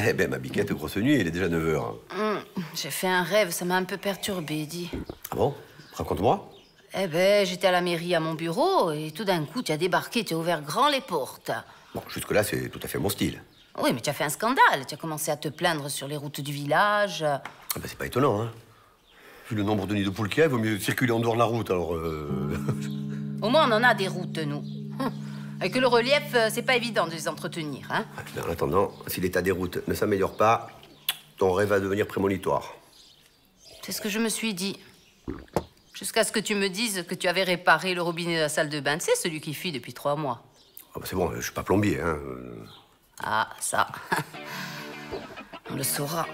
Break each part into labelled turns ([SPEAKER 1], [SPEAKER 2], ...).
[SPEAKER 1] Eh ben, ma biquette, grosse nuit, il est déjà 9 h.
[SPEAKER 2] J'ai fait un rêve, ça m'a un peu perturbée, dis.
[SPEAKER 1] Ah bon? Raconte-moi.
[SPEAKER 2] Eh ben, j'étais à la mairie à mon bureau et tout d'un coup, tu as débarqué, tu as ouvert grand les portes.
[SPEAKER 1] Bon, jusque-là, c'est tout à fait mon style.
[SPEAKER 2] Oui, mais tu as fait un scandale. Tu as commencé à te plaindre sur les routes du village.
[SPEAKER 1] Ah ben, c'est pas étonnant, hein. Vu le nombre de nids de poules qu'il y a, il vaut mieux circuler en dehors de la route, alors...
[SPEAKER 2] Au moins, on en a des routes, nous. Et que le relief, c'est pas évident de les entretenir, hein.
[SPEAKER 1] En attendant, si l'état des routes ne s'améliore pas, ton rêve va devenir prémonitoire.
[SPEAKER 2] C'est ce que je me suis dit. Jusqu'à ce que tu me dises que tu avais réparé le robinet de la salle de bain. Tu sais, celui qui fuit depuis 3 mois.
[SPEAKER 1] Ah ben, c'est bon, je suis pas plombier, hein.
[SPEAKER 2] Ah, ça... on le saura.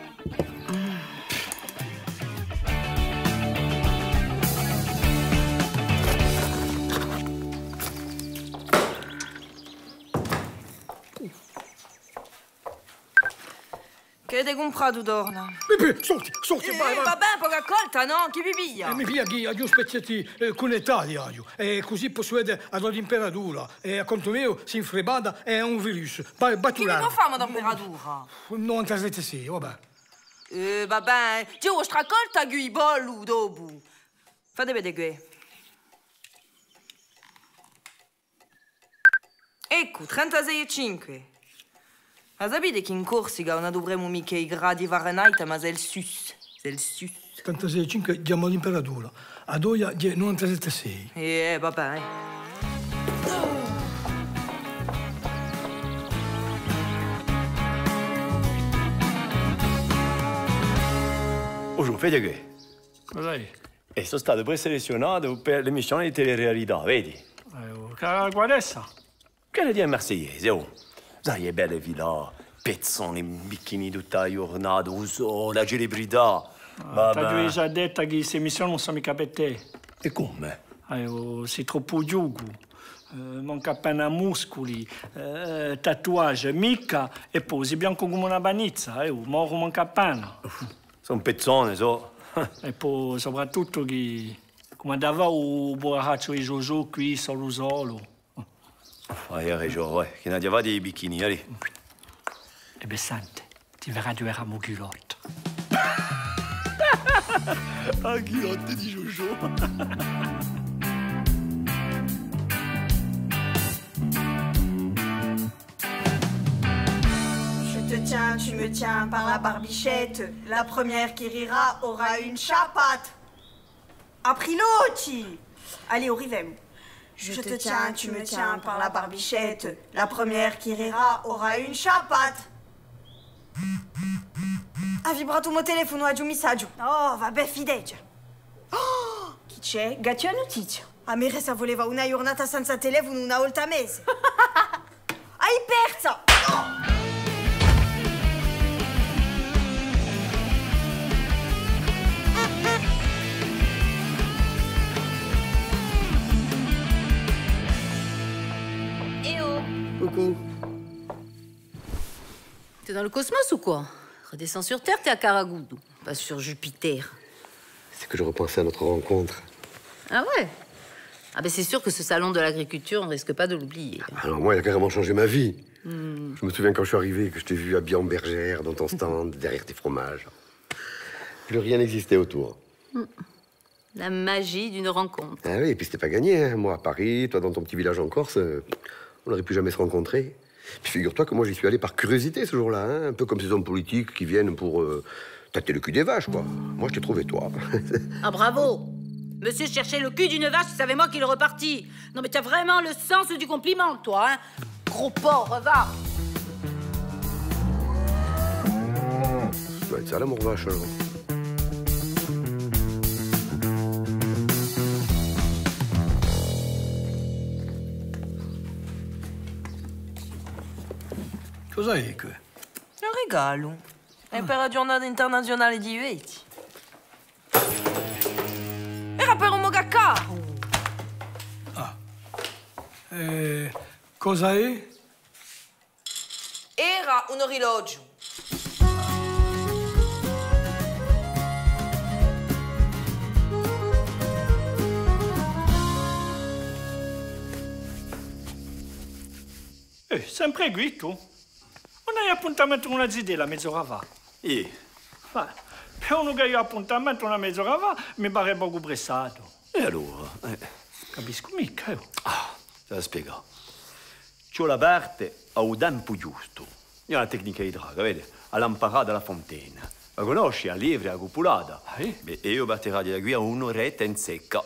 [SPEAKER 3] Che hai comprato, donna?
[SPEAKER 4] Sorti, vai.
[SPEAKER 3] Vabbè, poca colta, no? Chi pipiglia?
[SPEAKER 4] Mi piaghi agli spezzetti con l'Italia, e così posso vedere la temperatura. E a conto mio si infrebada è un virus.
[SPEAKER 3] Chi
[SPEAKER 4] Batulare.
[SPEAKER 3] non fa la temperatura?
[SPEAKER 4] 97,6, vabbè.
[SPEAKER 3] Vabbè, ti ho stracolta che i bollu dopo. Fate vedere qui. Ecco, 36,5. Ma sapete che in Corsica non dovremmo mica i gradi Fahrenheit, ma Celsius. Celsius.
[SPEAKER 4] 86,5 diamo la temperatura. A Doia è 97,6.
[SPEAKER 3] Vabbè.
[SPEAKER 5] Bonjour, fate che?
[SPEAKER 4] Cos'hai?
[SPEAKER 5] E sono stato preselezionato per l'emissione di telerealità, vedi?
[SPEAKER 4] Guarda essa.
[SPEAKER 5] Che ne di marseillese, oh? Sai, è belle villa, pezzoni, bicchini tutta la giornata, la celebrità.
[SPEAKER 4] Ti ho già detto che queste missioni non sono mica per te.
[SPEAKER 5] E come?
[SPEAKER 4] Sei troppo giugo. Manca appena muscoli, tatuaggi, mica, e poi sei bianco come una banizza, moro manca appena.
[SPEAKER 5] Sono pezzone, so.
[SPEAKER 4] E poi soprattutto che, come andava un borraccio di Jojo qui, solo.
[SPEAKER 5] Hai ragione, ouais. Che ne aveva dei bicchini, allez.
[SPEAKER 4] E Bessante, ti verrà di vera mogulotto.
[SPEAKER 5] La ghilotte di Jojo.
[SPEAKER 6] Je te tiens, tu me tiens par la barbichette. La première qui rira aura une chapate. Aprilotti. Allez, arriviamo. Je te tiens, tu me tiens par la barbichette. La première qui rira aura une chapate. Ha vibrato il mio telefono, oggi un messaggio. Oh, vabbè, fideggio. Oh, chi c'è? Gatti o notizia? A me resta voleva una giornata senza telefono una volta al mese. Hai persa! Oh.
[SPEAKER 1] Coucou.
[SPEAKER 2] T'es dans le cosmos ou quoi? Redescends sur Terre, t'es à Karagoudou, pas sur Jupiter.
[SPEAKER 1] C'est que je repensais à notre rencontre.
[SPEAKER 2] Ah ouais? Ah ben c'est sûr que ce salon de l'agriculture, on risque pas de l'oublier.
[SPEAKER 1] Alors moi, il a carrément changé ma vie. Je me souviens quand je suis arrivé, que je t'ai vu habillé en bergère, dans ton stand, derrière tes fromages. Plus rien n'existait autour.
[SPEAKER 2] La magie d'une rencontre.
[SPEAKER 1] Ah oui, et puis c'était pas gagné, hein. Moi à Paris, toi dans ton petit village en Corse, on n'aurait pu jamais se rencontrer. Puis figure-toi que moi j'y suis allé par curiosité ce jour-là, hein, un peu comme ces hommes politiques qui viennent pour tâter le cul des vaches, quoi. Moi je t'ai trouvé toi.
[SPEAKER 2] Ah bravo! Monsieur cherchait le cul d'une vache, savait moi qu'il est reparti. Non mais t'as vraiment le sens du compliment, toi, hein? Gros porc, va!
[SPEAKER 1] Ça doit être ça l'amour vache, alors.
[SPEAKER 4] Cos'è che?
[SPEAKER 3] È un regalo. È per la giornata internazionale di Veti. Era per un mogacà.
[SPEAKER 4] Cosa è?
[SPEAKER 3] Era un orologio.
[SPEAKER 4] Sempre qui tu? Non hai appuntamento con una zidella mezz'ora fa. Per uno che io appuntamento una mezz'ora fa, mi pare poco pressato.
[SPEAKER 5] E allora?
[SPEAKER 4] Capisco mica, io.
[SPEAKER 5] Te la spiego. C'ho la parte al tempo giusto. Io ho una tecnica idraulica, vedi? All'imparata alla fontaine. La conosci, a livre, a cupolata. Beh, io batterò di qui a un'oretta in secca.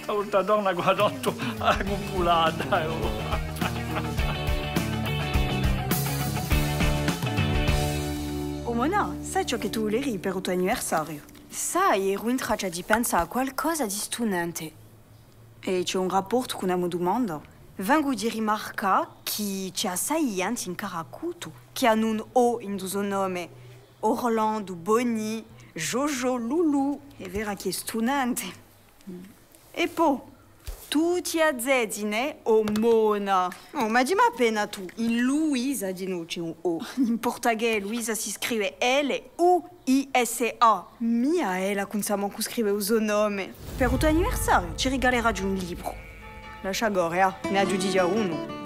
[SPEAKER 4] Questa donna qua dotto a cupolata,
[SPEAKER 6] Oh Mona, sai ciò che tu volevi per il tuo anniversario? Sai, ero in traccia di pensare a qualcosa di stunante. E c'è un rapporto con una domanda. Vengo di rimarcare che c'è assai gente in Caracuto che hanno un O in suo nome. Orlando, Bonnie, Jojo, Lulu. È vero che è stunante. E poi, tutti a Zedine o Mona. Oh, ma dimmi appena tu. In Luisa di noi c'è un O. In portoghese Luisa si scrive L-U-I-S-A. Mia è la con manco scrive il suo nome. Per il tuo anniversario ci regalerà un libro. Lascia gore, ne ha già uno.